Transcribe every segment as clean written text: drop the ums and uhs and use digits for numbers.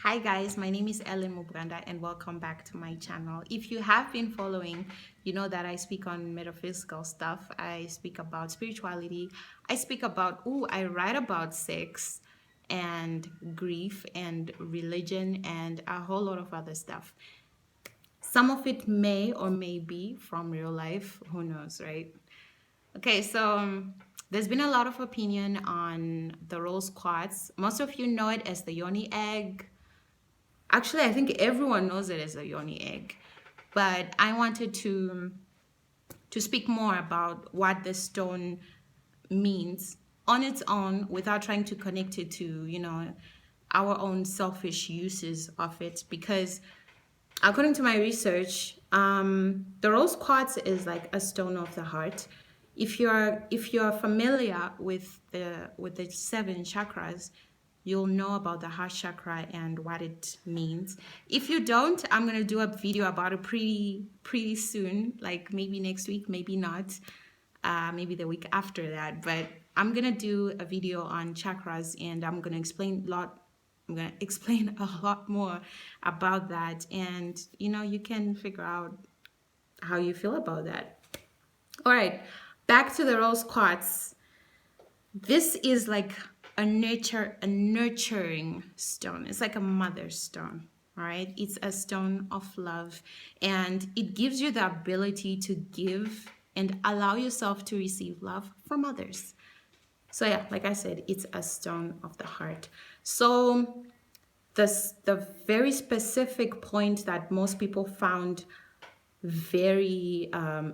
Hi guys, my name is Ellen Mubranda and welcome back to my channel. If you have been following, you know that I speak on metaphysical stuff. I speak about spirituality. I write about sex and grief and religion and a whole lot of other stuff. Some of it may or may be from real life, who knows, right? Okay, there's been a lot of opinion on the rose quartz. Most of you know it as the Yoni egg. Actually, I think everyone knows it as a Yoni egg, but I wanted to speak more about what the stone means on its own without trying to connect it to, our own selfish uses of it. Because according to my research, the rose quartz is like a stone of the heart. If you're familiar with the seven chakras, you'll know about the heart chakra and what it means. If you don't, I'm gonna do a video about it pretty soon, like maybe next week, maybe not, maybe the week after that. But I'm gonna do a video on chakras, and I'm gonna explain a lot more about that, and you can figure out how you feel about that. All right, back to the rose quartz. This is like a nurturing stone. It's like a mother stone. All right, it's a stone of love, and it gives you the ability to give and allow yourself to receive love from others. So yeah, like I said, it's a stone of the heart. So the very specific point that most people found very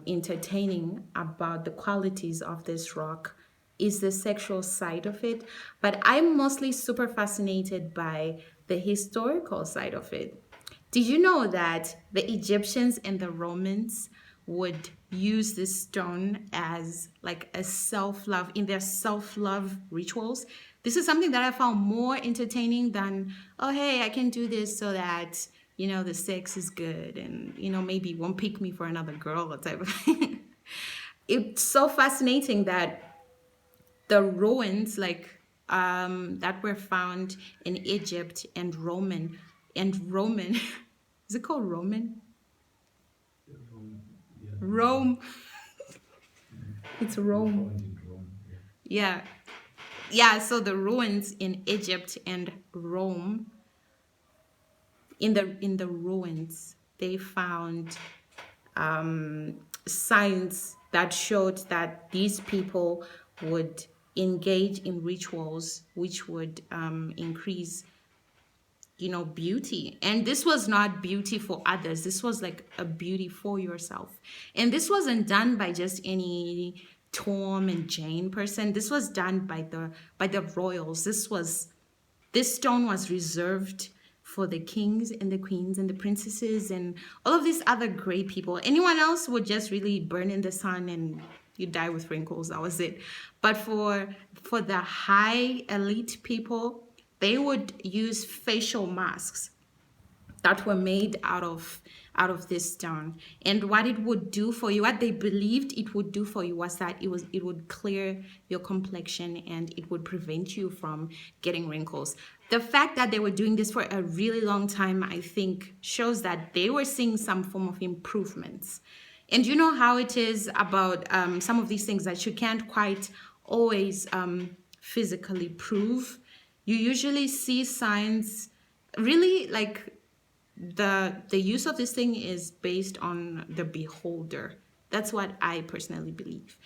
entertaining about the qualities of this rock is the sexual side of it. But I'm mostly super fascinated by the historical side of it. Did you know that the Egyptians and the Romans would use this stone as like a self-love in their self-love rituals? This is something that I found more entertaining than, oh, hey, I can do this so that, the sex is good and, maybe won't pick me for another girl or type of thing. It's so fascinating that the ruins that were found in Egypt and Roman, is it called Roman? Rome. It's Rome. Yeah. Yeah, so the ruins in Egypt and Rome, in the ruins, they found signs that showed that these people would engage in rituals which would increase beauty. And this was not beauty for others, this was like a beauty for yourself. And this wasn't done by just any Tom and Jane person. This was done by the royals. This stone was reserved for the kings and the queens and the princesses and all of these other great people. Anyone else would just really burn in the sun and you die with wrinkles. That was it. But for the high elite people, they would use facial masks that were made out of this stone. And what it would do for you, what they believed it would do for you, was that it would clear your complexion and it would prevent you from getting wrinkles. The fact that they were doing this for a really long time, I think, shows that they were seeing some form of improvements. And you know how it is about some of these things that you can't quite always physically prove. You usually see signs, really, like the use of this thing is based on the beholder. That's what I personally believe.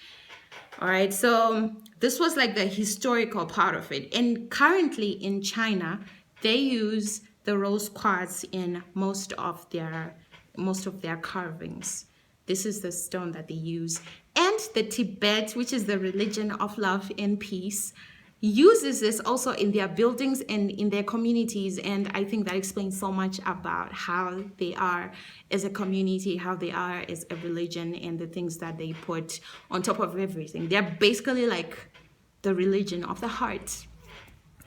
All right, so this was like the historical part of it. And currently in China, they use the rose quartz in most of their carvings. This is the stone that they use. And the Tibet, which is the religion of love and peace, uses this also in their buildings and in their communities. And I think that explains so much about how they are as a community, how they are as a religion, and the things that they put on top of everything. They're basically like the religion of the heart.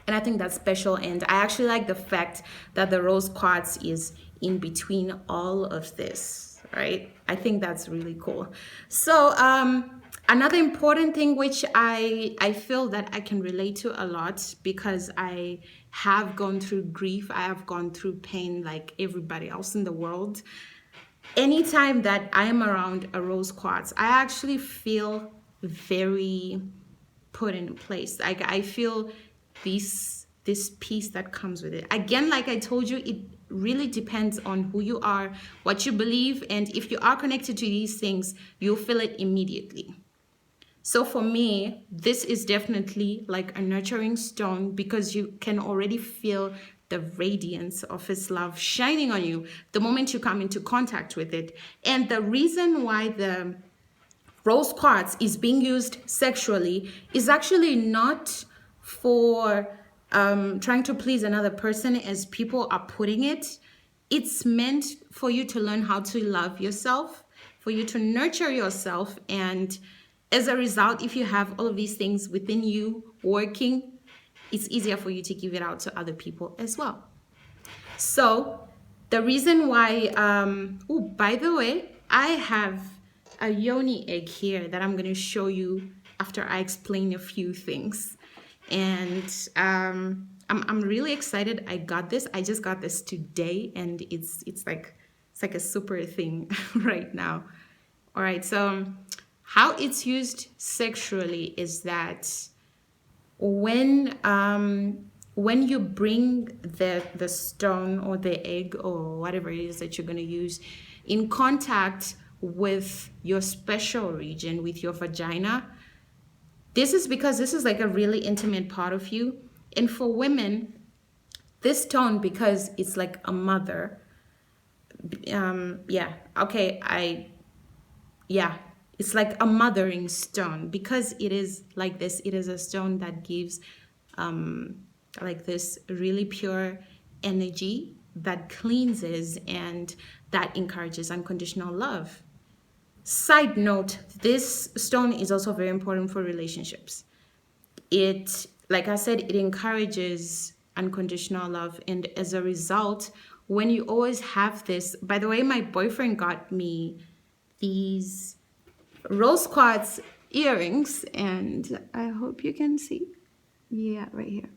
And I think that's special. And I actually like the fact that the rose quartz is in between all of this, right? I think that's really cool. So Another important thing which I feel that I can relate to a lot, because I have gone through grief, I have gone through pain like everybody else in the world. Anytime that I am around a rose quartz, I actually feel very put in place. Like I feel this peace that comes with it. Again, like I told you, it really depends on who you are, what you believe, and if you are connected to these things, you'll feel it immediately. So for me, this is definitely like a nurturing stone, because you can already feel the radiance of his love shining on you the moment you come into contact with it. And the reason why the rose quartz is being used sexually is actually not for trying to please another person, as people are putting it. It's meant for you to learn how to love yourself, for you to nurture yourself. And as a result, if you have all of these things within you working, it's easier for you to give it out to other people as well. So the reason why, oh, by the way, I have a Yoni egg here that I'm going to show you after I explain a few things. And I'm really excited. I got this. I just got this today, and it's like a super thing right now. All right. So how it's used sexually is that when you bring the stone or the egg or whatever it is that you're going to use in contact with your special region, with your vagina, this is because this is like a really intimate part of you. And for women, this stone, because it's like a mother, it's like a mothering stone, because it is like this. It is a stone that gives like this really pure energy that cleanses and that encourages unconditional love. Side note, this stone is also very important for relationships. It, like I said, it encourages unconditional love. And as a result, when you always have this, by the way, my boyfriend got me these rose quartz earrings, and I hope you can see. Yeah, right here.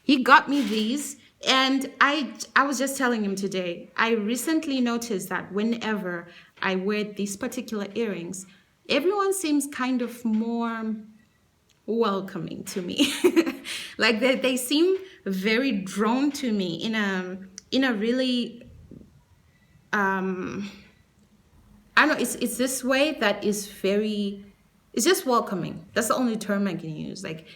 He got me these, and I was just telling him today, I recently noticed that whenever I wear these particular earrings, everyone seems kind of more welcoming to me. Like they seem very drawn to me in a really I don't know, it's this way that is very, it's just welcoming. That's the only term I can use. Like